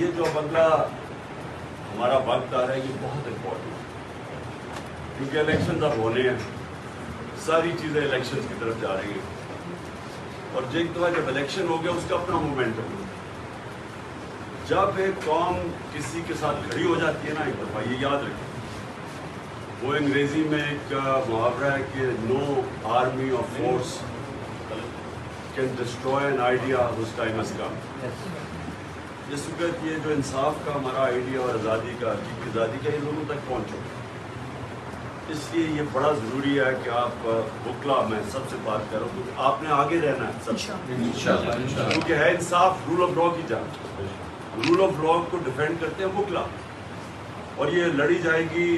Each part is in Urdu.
یہ جو بنگلہ ہمارا وقت آ رہا ہے یہ بہت امپورٹنٹ ہے، کیونکہ الیکشنز اب ہونے ہیں، ساری چیزیں الیکشنز کی طرف جا رہی ہیں، اور ایک دفعہ جب الیکشن ہو گیا اس کا اپنا مومنٹم ہے۔ جب ایک قوم کسی کے ساتھ کھڑی ہو جاتی ہے نا، ایک دفعہ یہ یاد رکھیں، وہ انگریزی میں ایک محاورہ ہے کہ نو آرمی اور force can destroy an idea whose time has come۔ اس وقت یہ جو انصاف کا ہمارا آئیڈیا اور آزادی کا، حقیقی آزادی کا، یہ لوگوں تک پہنچو، اس لیے یہ بڑا ضروری ہے کہ آپ وکلا، میں سب سے بات کر رہا ہوں کیونکہ آپ نے آگے رہنا ہے سب، کیونکہ ہے انصاف رول آف لا کی جان، رول آف لا کو ڈیفینڈ کرتے ہیں وکلا، اور یہ لڑی جائے گی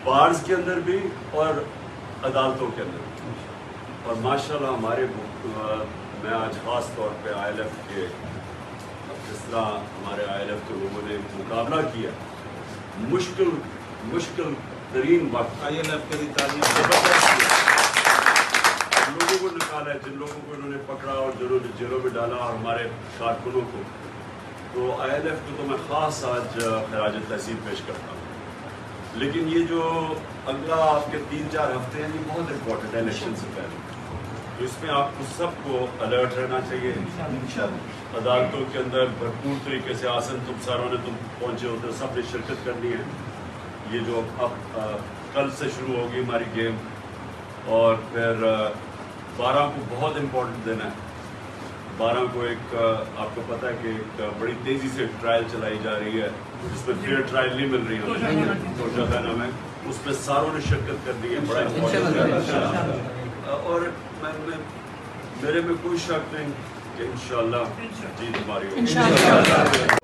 بارز کے اندر بھی اور عدالتوں کے اندر بھی، اور ماشاءاللہ ہمارے میں آج خاص طور پہ آئی ایل ایف کے، جس طرح ہمارے آئی ایل ایف کے لوگوں نے مقابلہ کیا، مشکل ترین وقت آئی ایل ایف کے لیے تعلیم زبردست کیا، لوگوں کو نکالا ہے، جن لوگوں کو انہوں نے پکڑا اور جنہوں نے جیلوں میں ڈالا، اور ہمارے کارکنوں کو، تو آئی ایل ایف کو تو میں خاص آج خراج تحسین پیش کرتا ہوں۔ لیکن یہ جو اگلا آپ کے 3-4 ہفتے ہیں یہ بہت امپورٹنٹ ہے الیکشن سے پہلے، تو اس میں آپ کو سب کو الرٹ رہنا چاہیے، عدالتوں کے اندر بھرپور طریقے سے، آسن تم ساروں نے تم پہنچے ہوتے سب نے شرکت کرنی ہے۔ یہ جو اب کل سے شروع ہوگی ہماری گیم، اور پھر 12 کو بہت امپورٹنٹ دن ہے۔ 12 کو ایک آپ کو پتہ ہے کہ ایک بڑی تیزی سے ٹرائل چلائی جا رہی ہے، جس میں فیئر ٹرائل نہیں مل رہی ہے، توشہ خانہ میں، اس میں ساروں نے شرکت کرنی ہے، بڑا امپورٹنٹ ہے، اور میرے میں کوئی شک نہیں کہ انشاءاللہ جیت ہماری ہوگی۔